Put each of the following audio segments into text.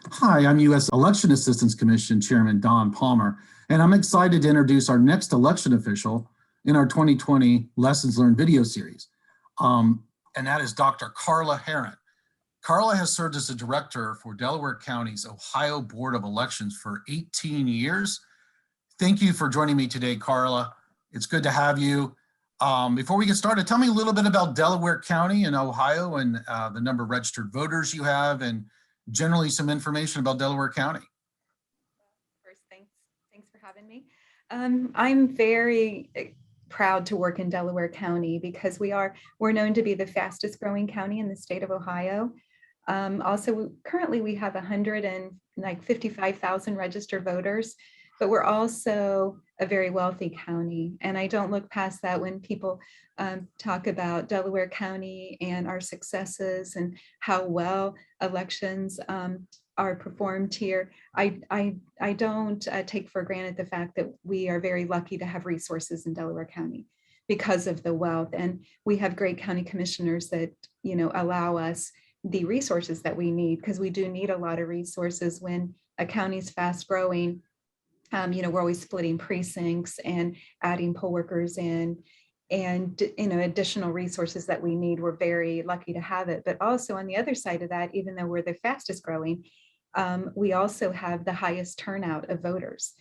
Hi, I'm U.S. Election Assistance Commission Chairman Don Palmer, and I'm excited to introduce our next election official in our 2020 Lessons Learned video series, and that is Dr. Karla Herron. Karla has served as the director for Delaware County's Ohio Board of Elections for 18 years. Thank you for joining me today, Karla. It's good to have you. Before we get started, tell me a little bit about Delaware County in Ohio and the number of registered voters you have, and generally some information about Delaware County. First, thanks for having me. I'm very proud to work in Delaware County because we're known to be the fastest growing county in the state of Ohio. Also, currently we have 155,000 registered voters, but we're also a very wealthy county. And I don't look past that when people talk about Delaware County and our successes and how well elections are performed here. I don't take for granted the fact that we are very lucky to have resources in Delaware County because of the wealth. And we have great county commissioners that, allow us the resources that we need, because we do need a lot of resources when a county's fast growing. We're always splitting precincts and adding poll workers in, and additional resources that we need. We're very lucky to have it. But also on the other side of that, even though we're the fastest growing, we also have the highest turnout of voters.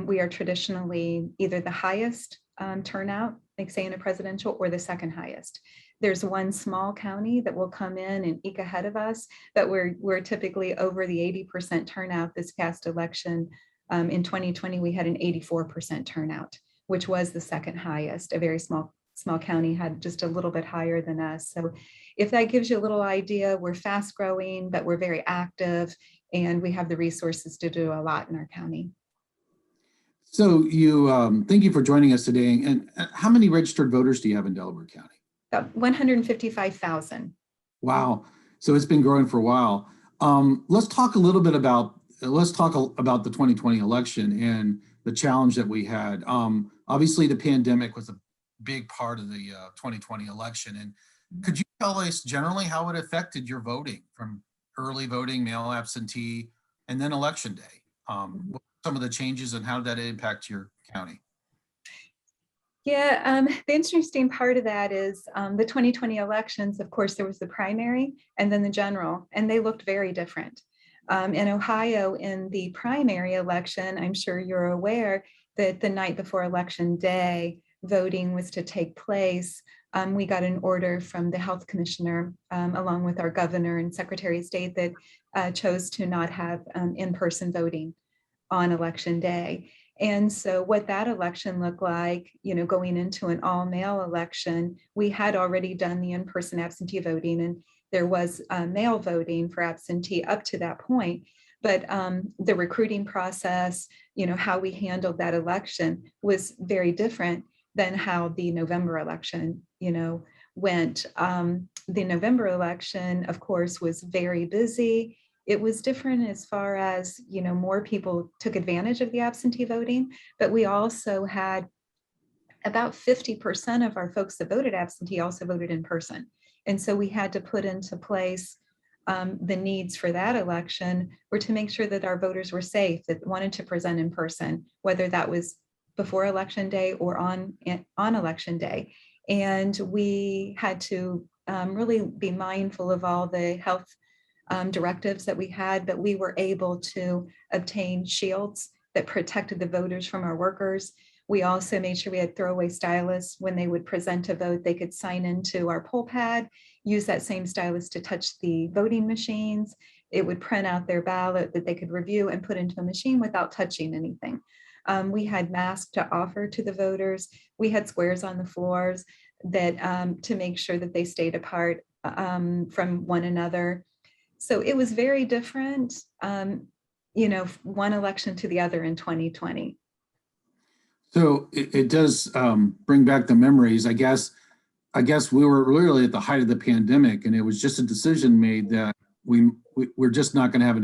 We are traditionally either the highest turnout, like say in a presidential, or the second highest. There's one small county that will come in and eke ahead of us, but we're typically over the 80% turnout. This past election in 2020, we had an 84% turnout, which was the second highest. A very small county had just a little bit higher than us. So if that gives you a little idea, we're fast growing, but we're very active, and we have the resources to do a lot in our county. So thank you for joining us today. And how many registered voters do you have in Delaware County? About 155,000. Wow. So it's been growing for a while. Let's talk a little bit about the 2020 election and the challenge that we had. Obviously, the pandemic was a big part of the 2020 election. And could you tell us generally how it affected your voting, from early voting, mail absentee, and then election day? What were some of the changes and how did that impact your county? Yeah, the interesting part of that is the 2020 elections. Of course, there was the primary and then the general, and they looked very different. In Ohio, in the primary election, I'm sure you're aware that the night before election day, voting was to take place. We got an order from the health commissioner, along with our governor and secretary of state, that chose to not have in-person voting on election day. And so what that election looked like, going into an all-mail election, we had already done the in-person absentee voting, and there was mail voting for absentee up to that point. But the recruiting process, how we handled that election was very different than how the November election, went. The November election, of course, was very busy. It was different as far as, more people took advantage of the absentee voting, but we also had about 50% of our folks that voted absentee also voted in person. And so we had to put into place the needs for that election were to make sure that our voters were safe, that wanted to present in person, whether that was before election day or on election day. And we had to really be mindful of all the health directives that we had, but we were able to obtain shields that protected the voters from our workers. We also made sure we had throwaway stylists. When they would present a vote, they could sign into our poll pad, use that same stylus to touch the voting machines. It would print out their ballot that they could review and put into a machine without touching anything. We had masks to offer to the voters. We had squares on the floors that to make sure that they stayed apart from one another. So it was very different, one election to the other in 2020. So it does bring back the memories. I guess we were really at the height of the pandemic, and it was just a decision made that we're just not going to have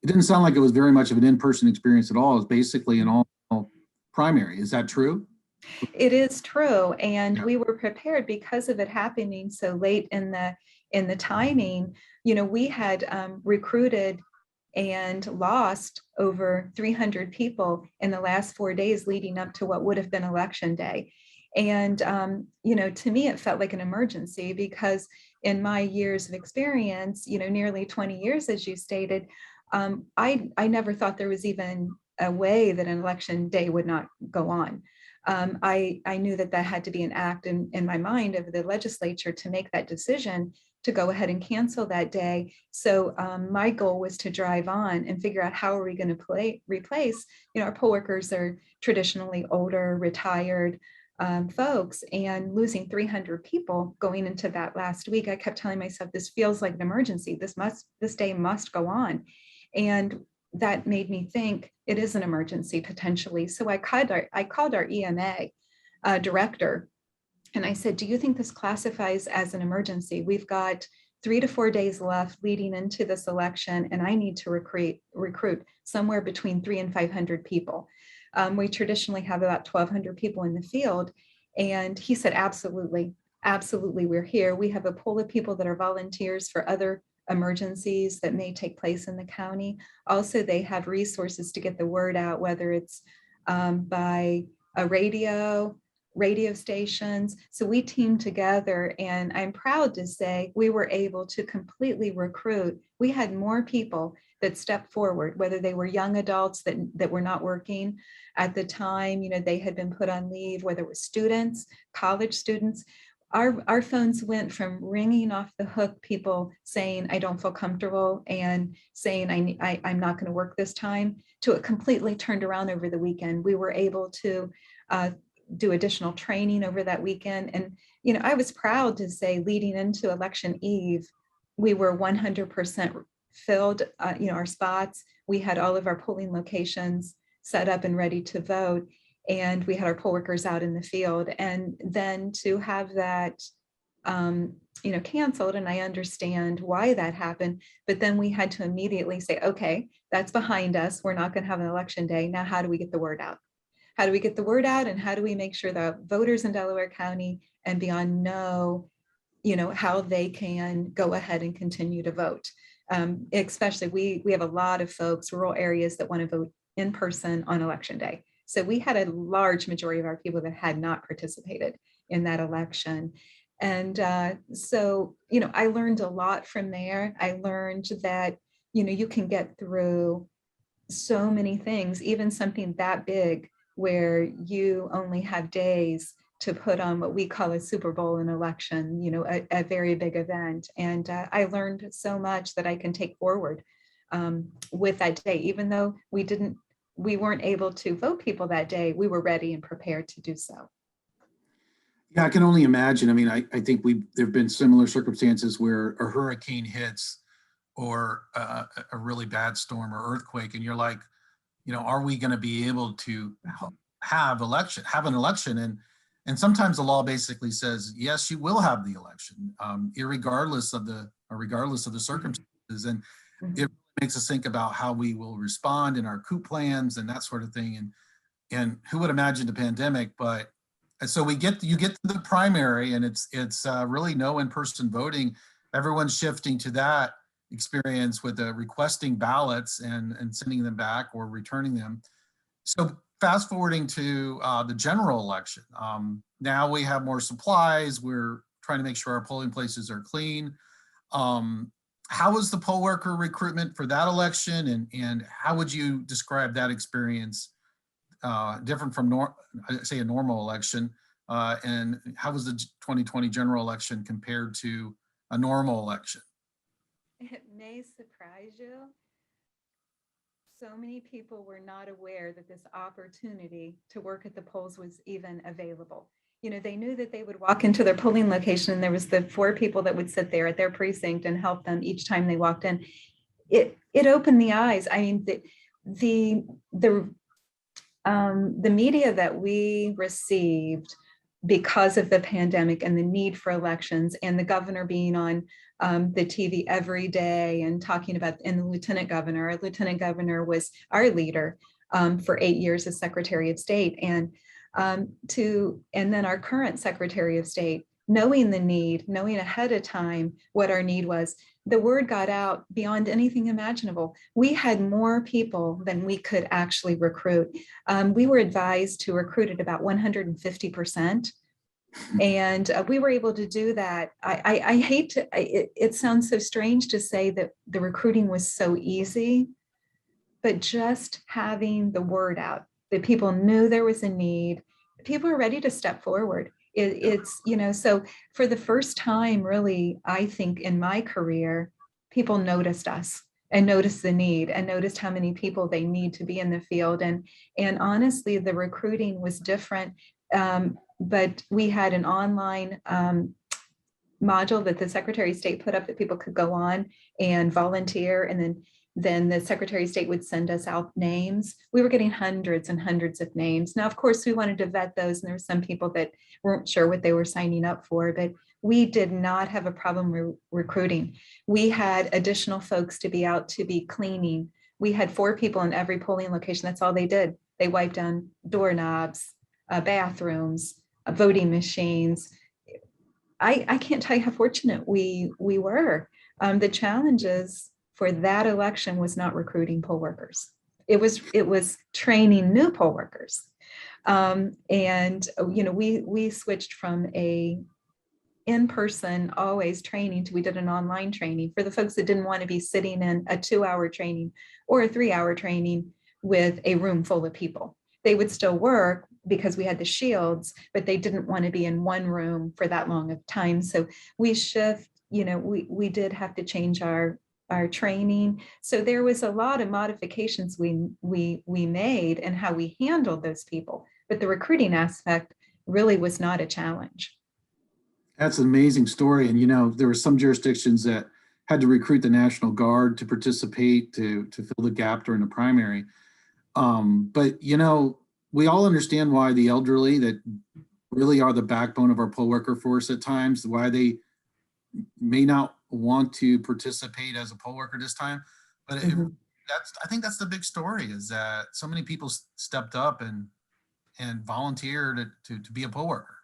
it didn't sound like it was very much of an in-person experience at all. It was basically an all primary. Is that true? It is true. And we were prepared because of it happening so late in the timing. We had recruited and lost over 300 people in the last 4 days leading up to what would have been election day. And, to me, it felt like an emergency because in my years of experience, nearly 20 years, as you stated, I never thought there was even a way that an election day would not go on. I knew that had to be an act in my mind of the legislature to make that decision to go ahead and cancel that day. So my goal was to drive on and figure out how are we going to replace, our poll workers are traditionally older, retired folks, and losing 300 people going into that last week. I kept telling myself, this feels like an emergency. This day must go on. And that made me think it is an emergency potentially. So I called our EMA director and I said, do you think this classifies as an emergency? We've got 3 to 4 days left leading into this election, and I need to recruit somewhere between 300 and 500 people. We traditionally have about 1,200 people in the field. And he said, absolutely, absolutely, we're here. We have a pool of people that are volunteers for other emergencies that may take place in the county. Also, they have resources to get the word out, whether it's by a radio stations. So we teamed together, and I'm proud to say we were able to completely recruit. We had more people that stepped forward, whether they were young adults that were not working at the time, they had been put on leave, whether it was students, college students. Our phones went from ringing off the hook, people saying, I don't feel comfortable, and saying, I'm not going to work this time, to it completely turned around over the weekend. We were able to do additional training over that weekend. And, I was proud to say leading into election eve, we were 100% filled, our spots. We had all of our polling locations set up and ready to vote. And we had our poll workers out in the field. And then to have that, canceled, and I understand why that happened, but then we had to immediately say, okay, that's behind us. We're not going to have an election day. Now, how do we get the word out? How do we get the word out, and how do we make sure that voters in Delaware County and beyond know, how they can go ahead and continue to vote? Especially we have a lot of folks, rural areas, that want to vote in person on election day. So we had a large majority of our people that had not participated in that election. And so, I learned a lot from there. I learned that, you can get through so many things, even something that big, where you only have days to put on what we call a Super Bowl, an election, a very big event. And I learned so much that I can take forward with that day. Even though we weren't able to vote people that day, we were ready and prepared to do so. Yeah, I can only imagine. I mean, I think there've been similar circumstances where a hurricane hits or a really bad storm or earthquake, and you're like, are we going to be able to have an election? And sometimes the law basically says, yes, you will have the election, regardless of the circumstances. And it makes us think about how we will respond in our coup plans and that sort of thing. And who would imagine the pandemic? But so you get to the primary, and it's really no in-person voting. Everyone's shifting to that experience with requesting ballots and sending them back or returning them. So fast forwarding to the general election, now we have more supplies. We're trying to make sure our polling places are clean. How was the poll worker recruitment for that election, and how would you describe that experience different from a normal election? And how was the 2020 general election compared to a normal election? It may surprise you. So many people were not aware that this opportunity to work at the polls was even available. They knew that they would walk into their polling location, and there was the 4 people that would sit there at their precinct and help them each time they walked in. It opened the eyes. I mean, the media that we received because of the pandemic and the need for elections, and the governor being on the TV every day and talking about, and the lieutenant governor was our leader for 8 years as Secretary of State, and then our current Secretary of State knowing the need, knowing ahead of time what our need was, the word got out beyond anything imaginable. We had more people than we could actually recruit. We were advised to recruit at about 150%. And we were able to do that. I hate to, it sounds so strange to say that the recruiting was so easy, but just having the word out that people knew there was a need, people are ready to step forward. It's, so for the first time, really, I think in my career, people noticed us and noticed the need and noticed how many people they need to be in the field. And honestly, the recruiting was different. But we had an online module that the Secretary of State put up that people could go on and volunteer, and then the Secretary of State would send us out names. We were getting hundreds and hundreds of names. Now, of course, we wanted to vet those, and there were some people that weren't sure what they were signing up for, but we did not have a problem recruiting. We had additional folks to be out to be cleaning. We had 4 people in every polling location. That's all they did. They wiped down doorknobs, bathrooms, voting machines. I can't tell you how fortunate we were. The challenges for that election was not recruiting poll workers. It was training new poll workers. We switched from a in-person always training to we did an online training for the folks that didn't want to be sitting in a 2-hour training or a 3-hour training with a room full of people. They would still work because we had the shields, but they didn't want to be in one room for that long of time. So we we did have to change our training. So there was a lot of modifications we made and how we handled those people. But the recruiting aspect really was not a challenge. That's an amazing story. And, there were some jurisdictions that had to recruit the National Guard to participate to fill the gap during the primary. But, we all understand why the elderly that really are the backbone of our poll worker force at times, why they may not want to participate as a poll worker this time. But I think that's the big story, is that so many people stepped up and volunteered to be a poll worker.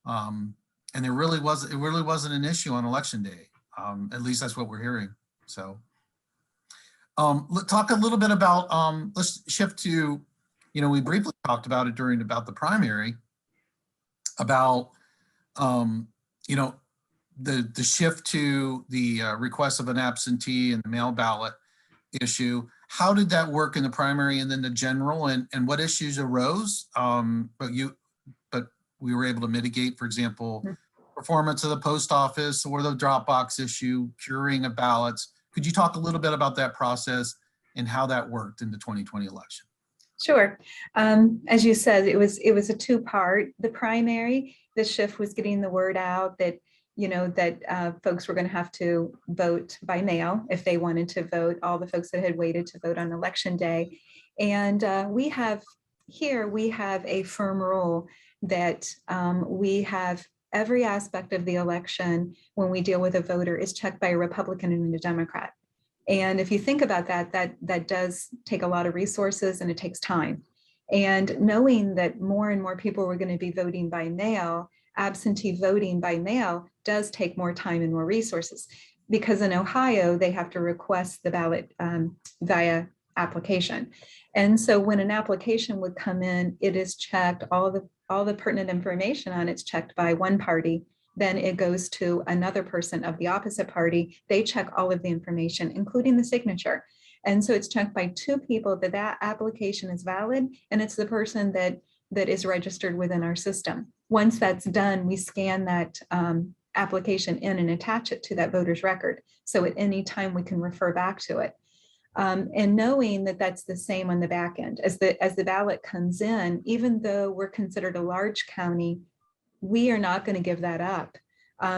And it really wasn't an issue on election day. At least that's what we're hearing. So let's talk a little bit about, let's shift to, we briefly talked about it about the primary, about, the shift to the request of an absentee and the mail ballot issue. How did that work in the primary and then the general, and what issues arose? But we were able to mitigate, for example, performance of the post office or the drop box issue, curing of ballots. Could you talk a little bit about that process and how that worked in the 2020 election? Sure. As you said, it was a 2-part. The primary, the shift was getting the word out that folks were going to have to vote by mail if they wanted to vote, all the folks that had waited to vote on election day. And we have a firm rule that we have every aspect of the election when we deal with a voter is checked by a Republican and a Democrat. And if you think about that does take a lot of resources and it takes time. And knowing that more and more people were going to be voting by mail, absentee voting by mail does take more time and more resources, because in Ohio, they have to request the ballot via application. And so when an application would come in, it is checked, all the pertinent information on it's checked by one party. Then it goes to another person of the opposite party. They check all of the information, including the signature. And so it's checked by 2 people that application is valid, and it's the person that is registered within our system. Once that's done, we scan that application in and attach it to that voter's record. So at any time we can refer back to it. And knowing that that's the same on the back end, as the ballot comes in, even though we're considered a large county, we are not going to give that up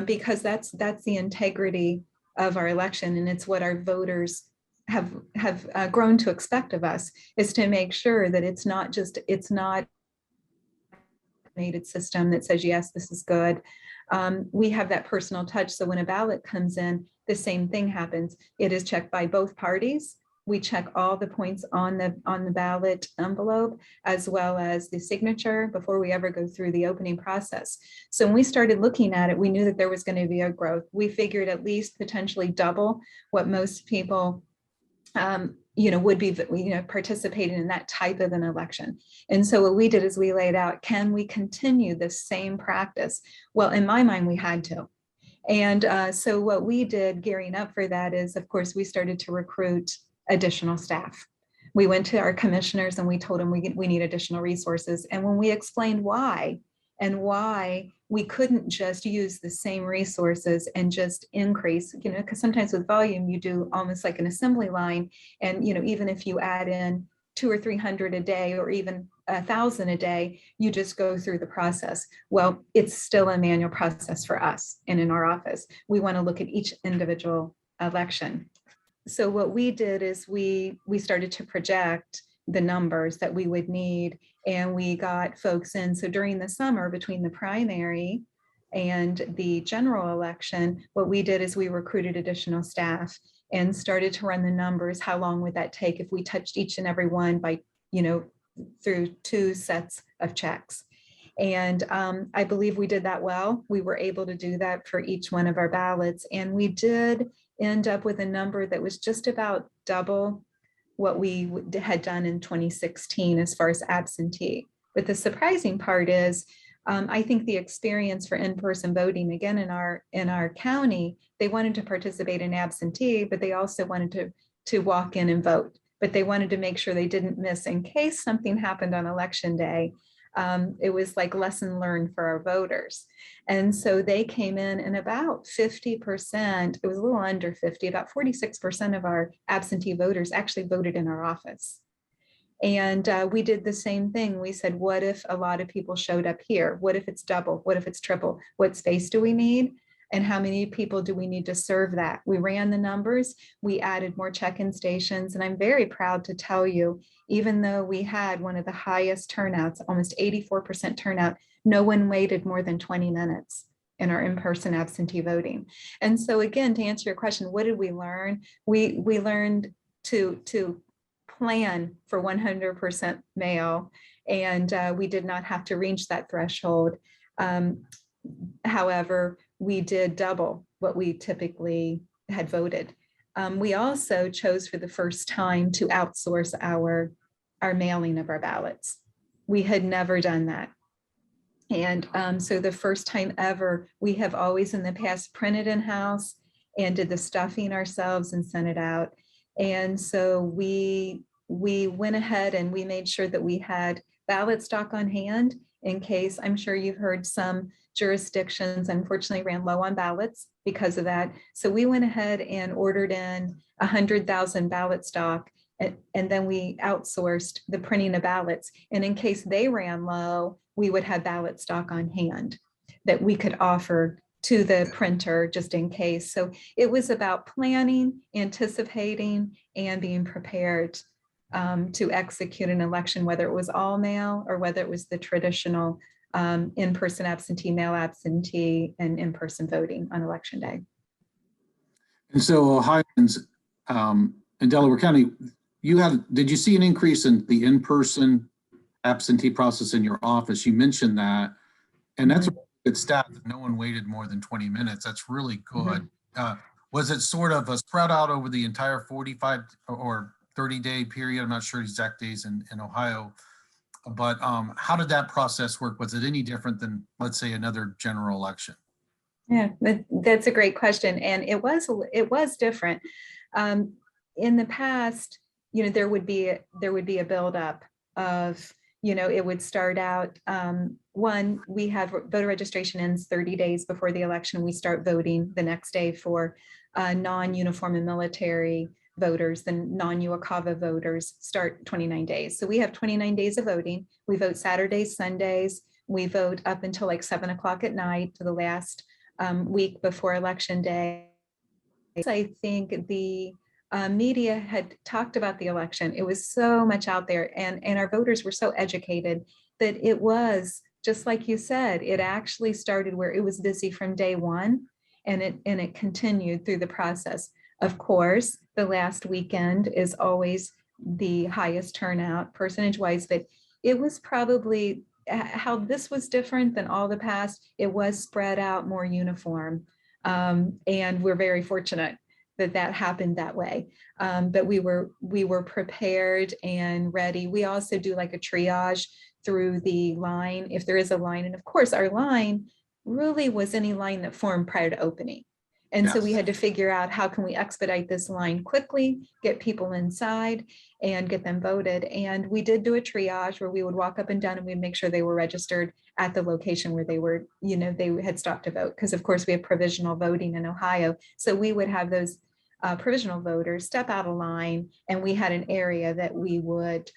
because that's the integrity of our election, and it's what our voters have grown to expect of us, is to make sure that it's not a system that says yes, this is good. We have that personal touch, so when a ballot comes in, the same thing happens. It is checked by both parties. We check all the points on the ballot envelope, as well as the signature, before we ever go through the opening process. So when we started looking at it, we knew that there was going to be a growth. We figured at least potentially double what most people would be, participating in that type of an election. And so what we did is we laid out, can we continue the same practice? Well, in my mind, we had to. And so what we did gearing up for that is, of course, we started to recruit additional staff. We went to our commissioners and we told them we need additional resources. And when we explained why we couldn't just use the same resources and just increase, because sometimes with volume, you do almost like an assembly line. And, even if you add in 200 or 300 a day, or even 1,000 a day, you just go through the process. Well, it's still a manual process for us. And in our office, we want to look at each individual election. So what we did is we started to project the numbers that we would need, and we got folks in. So during the summer, between the primary and the general election, what we did is we recruited additional staff and started to run the numbers. How long would that take if we touched each and every one by, through 2 sets of checks? And I believe we did that well. We were able to do that for each one of our ballots. And we did end up with a number that was just about double what we had done in 2016 as far as absentee. But the surprising part is, I think the experience for in-person voting, again, in our county, they wanted to participate in absentee, but they also wanted to walk in and vote. But they wanted to make sure they didn't miss in case something happened on election day. It was like lesson learned for our voters. And so they came in, and about 50%, it was a little under 50, about 46% of our absentee voters actually voted in our office. And we did the same thing. We said, what if a lot of people showed up here? What if it's double? What if it's triple? What space do we need? And how many people do we need to serve that? We ran the numbers, we added more check-in stations. And I'm very proud to tell you, even though we had one of the highest turnouts, almost 84% turnout, no one waited more than 20 minutes in our in-person absentee voting. And so again, to answer your question, what did we learn? We learned to plan for 100% mail, and we did not have to reach that threshold. However, we did double what we typically had voted. We also chose for the first time to outsource our mailing of our ballots. We had never done that. And so the first time ever, we have always in the past printed in-house and did the stuffing ourselves and sent it out. And so we went ahead and we made sure that we had ballot stock on hand in case. I'm sure you've heard some jurisdictions unfortunately ran low on ballots because of that. So we went ahead and ordered in 100,000 ballot stock, and then we outsourced the printing of ballots. And in case they ran low, we would have ballot stock on hand that we could offer to the printer just in case. So it was about planning, anticipating, and being prepared to execute an election, whether it was all mail or whether it was the traditional in-person absentee, mail absentee, and in-person voting on election day. And so Ohioans in Delaware County, did you see an increase in the in-person absentee process in your office? You mentioned that, and that's a good stat that no one waited more than 20 minutes. That's really good. Was it sort of a spread out over the entire 45 or 30-day period? I'm not sure exact days in Ohio, but how did that process work? Was it any different than, let's say, another general election? Yeah, that's a great question. And it was different. In the past, there would be a buildup of, it would start out, we have voter registration ends 30 days before the election. We start voting the next day for non-uniform and military voters. The non-UACAVA voters start 29 days. So we have 29 days of voting. We vote Saturdays, Sundays. We vote up until like 7 o'clock at night to the last week before election day. I think the media had talked about the election. It was so much out there, and our voters were so educated that it was, just like you said, it actually started where it was busy from day one, and it continued through the process Of course, the last weekend is always the highest turnout percentage-wise, but it was probably how this was different than all the past. It was spread out more uniform. And we're very fortunate that that happened that way. But we were prepared and ready. We also do like a triage through the line, if there is a line. And of course, our line really was any line that formed prior to opening. And so we Yes. had to figure out how can we expedite this line quickly, get people inside and get them voted. And we did do a triage where we would walk up and down and we'd make sure they were registered at the location where they were, they had stopped to vote. Because of course we have provisional voting in Ohio. So we would have those provisional voters step out of line, and we had an area that we would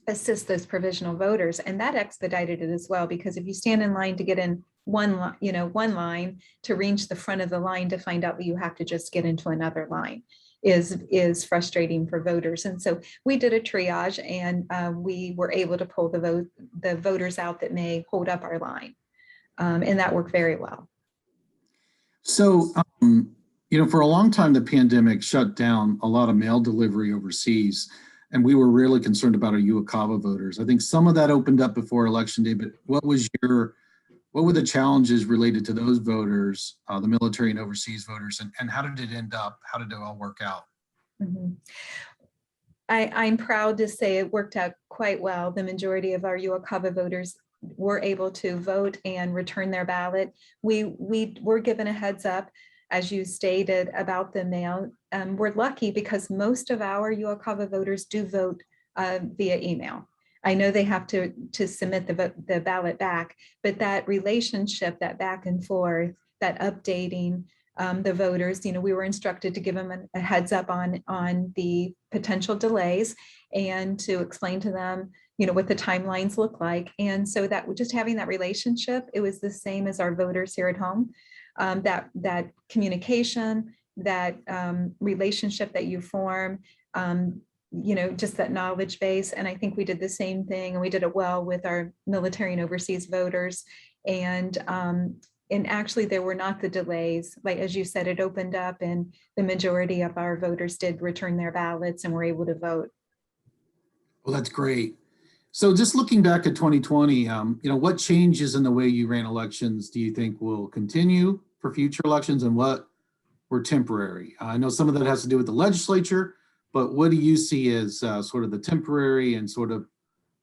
assist those provisional voters, and that expedited it as well, because if you stand in line to get in one line to reach the front of the line to find out that you have to just get into another line is frustrating for voters. And so we did a triage, and we were able to pull the voters out that may hold up our line, and that worked very well. So, for a long time, the pandemic shut down a lot of mail delivery overseas, and we were really concerned about our UOCAVA voters. I think some of that opened up before Election Day, but what were the challenges related to those voters, the military and overseas voters, and how did it end up? How did it all work out? Mm-hmm. I'm proud to say it worked out quite well. The majority of our UOCAVA voters were able to vote and return their ballot. We were given a heads up, as you stated, about the mail. We're lucky because most of our UOCAVA voters do vote via email. I know they have to submit the ballot back, but that relationship, that back and forth, that updating the voters, we were instructed to give them a heads up on the potential delays and to explain to them, what the timelines look like. And so that just having that relationship, it was the same as our voters here at home. That communication, that relationship that you form, just that knowledge base. And I think we did the same thing, and we did it well with our military and overseas voters. And actually there were not the delays. Like, as you said, it opened up and the majority of our voters did return their ballots and were able to vote. Well, that's great. So just looking back at 2020, what changes in the way you ran elections do you think will continue for future elections, and what were temporary? I know some of that has to do with the legislature, but what do you see as sort of the temporary and sort of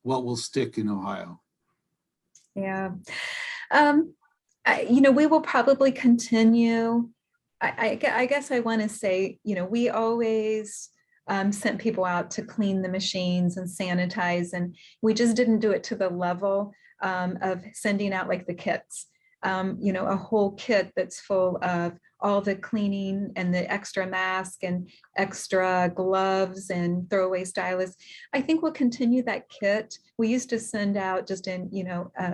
what will stick in Ohio? Yeah. We will probably continue. I guess I want to say, we always sent people out to clean the machines and sanitize, and we just didn't do it to the level of sending out like the kits, a whole kit that's full of all the cleaning and the extra mask and extra gloves and throwaway stylus. I think we'll continue that kit. We used to send out just in,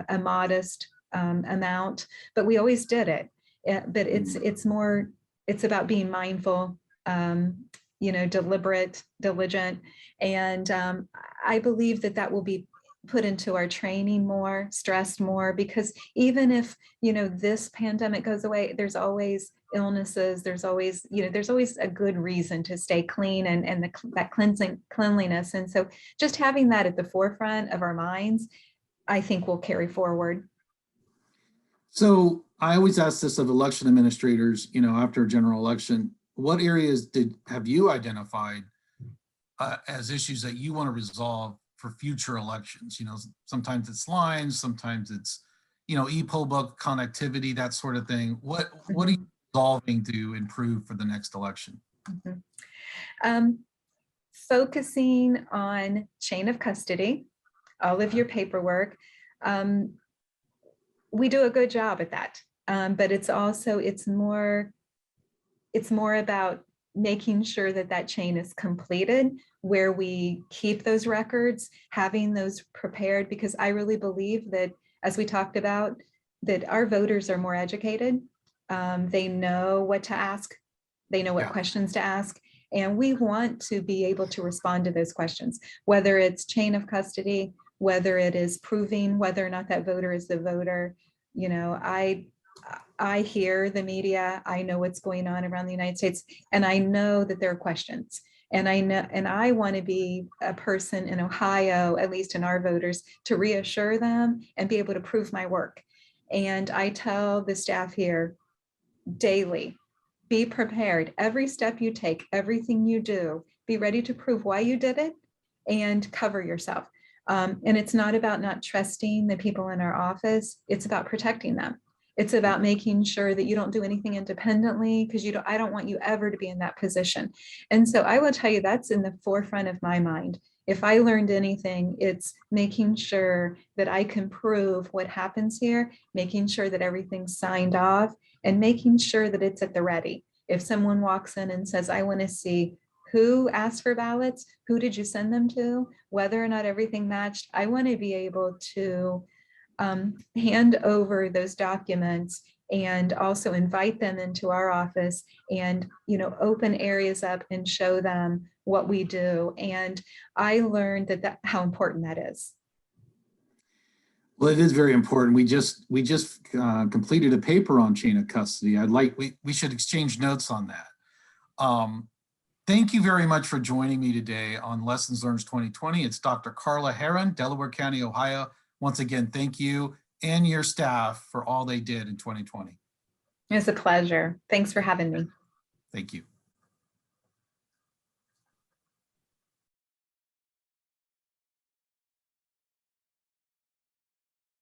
a modest amount, but we always did it. But it's about being mindful, deliberate, diligent. And I believe that will be put into our training more, stressed more, because even if, this pandemic goes away, there's always illnesses, there's always a good reason to stay clean and that cleanliness. And so just having that at the forefront of our minds, I think will carry forward. So I always ask this of election administrators, after a general election, what areas have you identified as issues that you want to resolve for future elections? Sometimes it's lines, sometimes it's, e-poll book connectivity, that sort of thing. What are you resolving to improve for the next election? Focusing on chain of custody, all of your paperwork. We do a good job at that, but it's more about making sure that chain is completed, where we keep those records, having those prepared, because I really believe that, as we talked about, that our voters are more educated. They know what to ask. They know what questions to ask. And we want to be able to respond to those questions, whether it's chain of custody, whether it is proving whether or not that voter is the voter. I hear the media, I know what's going on around the United States, and I know that there are questions. And I know, and I want to be a person in Ohio, at least in our voters, to reassure them and be able to prove my work. And I tell the staff here daily, be prepared. Every step you take, everything you do, be ready to prove why you did it and cover yourself. And it's not about not trusting the people in our office. It's about protecting them. It's about making sure that you don't do anything independently, because I don't want you ever to be in that position. And so I will tell you that's in the forefront of my mind. If I learned anything, it's making sure that I can prove what happens here, making sure that everything's signed off, and making sure that it's at the ready. If someone walks in and says, I want to see who asked for ballots, who did you send them to, whether or not everything matched, I want to be able to hand over those documents and also invite them into our office and, open areas up and show them what we do. And I learned that how important that is. Well, it is very important. We just completed a paper on chain of custody. We should exchange notes on that. Thank you very much for joining me today on Lessons Learned 2020. It's Dr. Karla Herron, Delaware County, Ohio. Once again, thank you and your staff for all they did in 2020. It's a pleasure. Thanks for having me. Thank you.